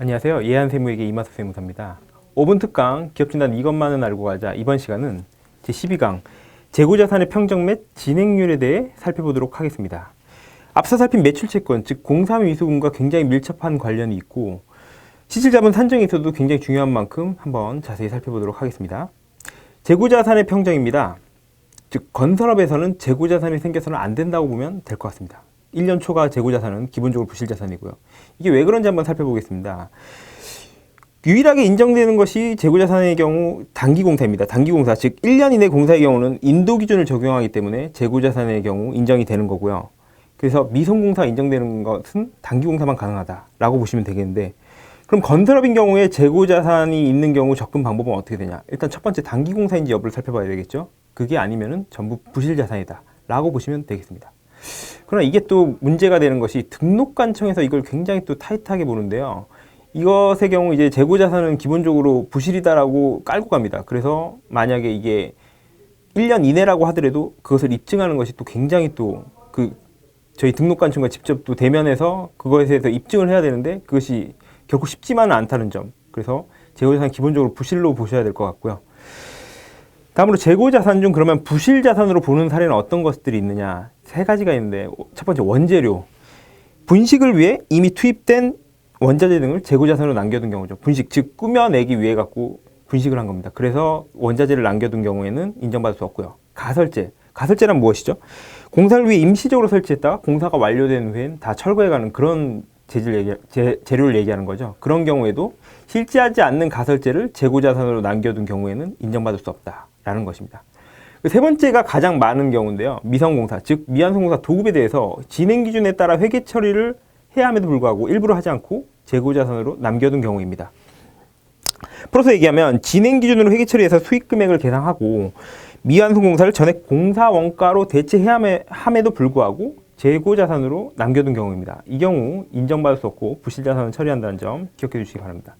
안녕하세요. 예한세무에게 이마섭 세무사입니다. 5분 특강 기업진단 이것만은 알고 가자. 이번 시간은 제12강 재고자산의 평정 및 진행률에 대해 살펴보도록 하겠습니다. 앞서 살핀 매출채권, 즉 공사미수금과 굉장히 밀접한 관련이 있고 실질자본 산정에 있어도 굉장히 중요한 만큼 한번 자세히 살펴보도록 하겠습니다. 재고자산의 평정입니다. 즉 건설업에서는 재고자산이 생겨서는 안 된다고 보면 될 것 같습니다. 1년 초과 재고자산은 기본적으로 부실자산이고요. 이게 왜 그런지 한번 살펴보겠습니다. 유일하게 인정되는 것이 재고자산의 경우 단기공사입니다. 단기공사, 즉 1년 이내 공사의 경우는 인도기준을 적용하기 때문에 재고자산의 경우 인정이 되는 거고요. 그래서 미성공사 인정되는 것은 단기공사만 가능하다라고 보시면 되겠는데, 그럼 건설업인 경우에 재고자산이 있는 경우 접근 방법은 어떻게 되냐? 일단 첫 번째 단기공사인지 여부를 살펴봐야 되겠죠. 그게 아니면은 전부 부실자산이다 라고 보시면 되겠습니다. 그러나 이게 또 문제가 되는 것이 등록관청에서 이걸 굉장히 또 타이트하게 보는데요. 이것의 경우 이제 재고자산은 기본적으로 부실이다라고 깔고 갑니다. 그래서 만약에 이게 1년 이내라고 하더라도 그것을 입증하는 것이 또 굉장히 또 저희 등록관청과 직접 또 대면해서 그것에 대해서 입증을 해야 되는데 그것이 결코 쉽지만은 않다는 점. 그래서 재고자산 기본적으로 부실로 보셔야 될 것 같고요. 다음으로 재고자산 중 그러면 부실자산으로 보는 사례는 어떤 것들이 있느냐? 세 가지가 있는데, 첫 번째 원재료. 분식을 위해 이미 투입된 원자재 등을 재고자산으로 남겨둔 경우죠. 분식, 즉 꾸며내기 위해 갖고 분식을 한 겁니다. 그래서 원자재를 남겨둔 경우에는 인정받을 수 없고요. 가설재. 가설재란 무엇이죠? 공사를 위해 임시적으로 설치했다가 공사가 완료된 후엔 다 철거해가는 그런 재료를 얘기하는 거죠. 그런 경우에도 실제하지 않는 가설재를 재고자산으로 남겨둔 경우에는 인정받을 수 없다라는 것입니다. 세 번째가 가장 많은 경우인데요. 미성공사, 즉 미완성공사 도급에 대해서 진행기준에 따라 회계 처리를 해야 함에도 불구하고 일부러 하지 않고 재고자산으로 남겨둔 경우입니다. 풀어서 얘기하면 진행기준으로 회계 처리해서 수익금액을 계상하고 미완성공사를 전액 공사원가로 대체해야 함에도 불구하고 재고자산으로 남겨둔 경우입니다. 이 경우 인정받을 수 없고 부실자산을 처리한다는 점 기억해 주시기 바랍니다.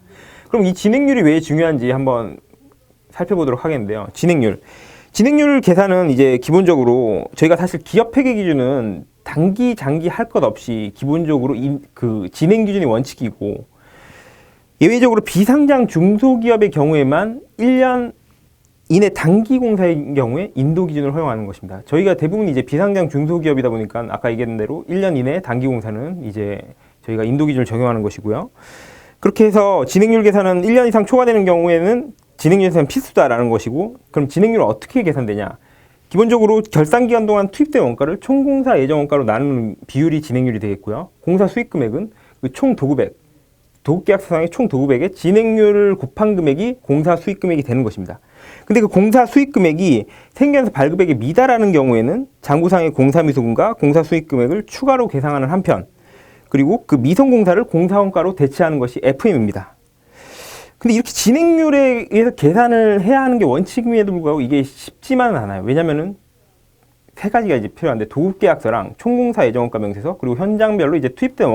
그럼 이 진행률이 왜 중요한지 한번 살펴보도록 하겠는데요. 진행률 계산은 이제 기본적으로 저희가 사실 기업회계 기준은 단기, 장기 할 것 없이 기본적으로 그 진행 기준이 원칙이고, 예외적으로 비상장 중소기업의 경우에만 1년 이내 단기 공사인 경우에 인도 기준을 허용하는 것입니다. 저희가 대부분 이제 비상장 중소기업이다 보니까 아까 얘기한 대로 1년 이내 단기 공사는 이제 저희가 인도 기준을 적용하는 것이고요. 그렇게 해서 진행률 계산은 1년 이상 초과되는 경우에는 진행률 계산은 필수다라는 것이고, 그럼 진행률은 어떻게 계산되냐? 기본적으로 결산기간 동안 투입된 원가를 총공사 예정원가로 나누는 비율이 진행률이 되겠고요. 공사 수익금액은 그 총 도급액, 도급계약서상의 총 도급액의 진행률을 곱한 금액이 공사 수익금액이 되는 것입니다. 근데 그 공사 수익금액이 생계에서 발급액에 미달하는 경우에는 장부상의 공사미수금과 공사 수익금액을 추가로 계상하는 한편, 그리고 그 미성공사를 공사원가로 대체하는 것이 FM입니다. 근데 이렇게 진행률에 의해서 계산을 해야 하는 게 원칙임에도 불구하고 이게 쉽지만은 않아요. 왜냐면은 세 가지가 이제 필요한데, 도급계약서랑 총공사 예정원가 명세서, 그리고 현장별로 이제 투입된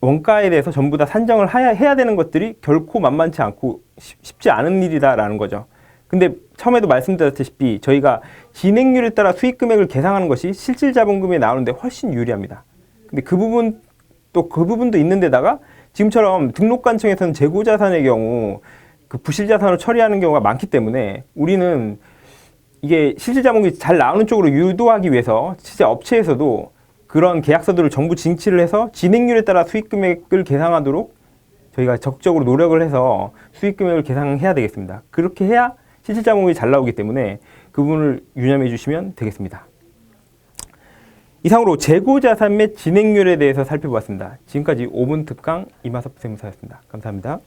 원가에 대해서 전부 다 산정을 해야 되는 것들이 결코 만만치 않고 쉽지 않은 일이다라는 거죠. 근데 처음에도 말씀드렸다시피 저희가 진행률에 따라 수익금액을 계상하는 것이 실질자본금에 나오는데 훨씬 유리합니다. 근데 그 부분도 있는데다가 지금처럼 등록관청에서는 재고자산의 경우 그 부실자산으로 처리하는 경우가 많기 때문에 우리는 이게 실질자본금이 잘 나오는 쪽으로 유도하기 위해서 실제 업체에서도 그런 계약서들을 전부 징치를 해서 진행률에 따라 수익금액을 계상하도록 저희가 적극적으로 노력을 해서 수익금액을 계상해야 되겠습니다. 그렇게 해야 실질자본금이 잘 나오기 때문에 그 부분을 유념해 주시면 되겠습니다. 이상으로 재고자산 및 진행률에 대해서 살펴보았습니다. 지금까지 5분 특강 이마섭 세무사였습니다. 감사합니다.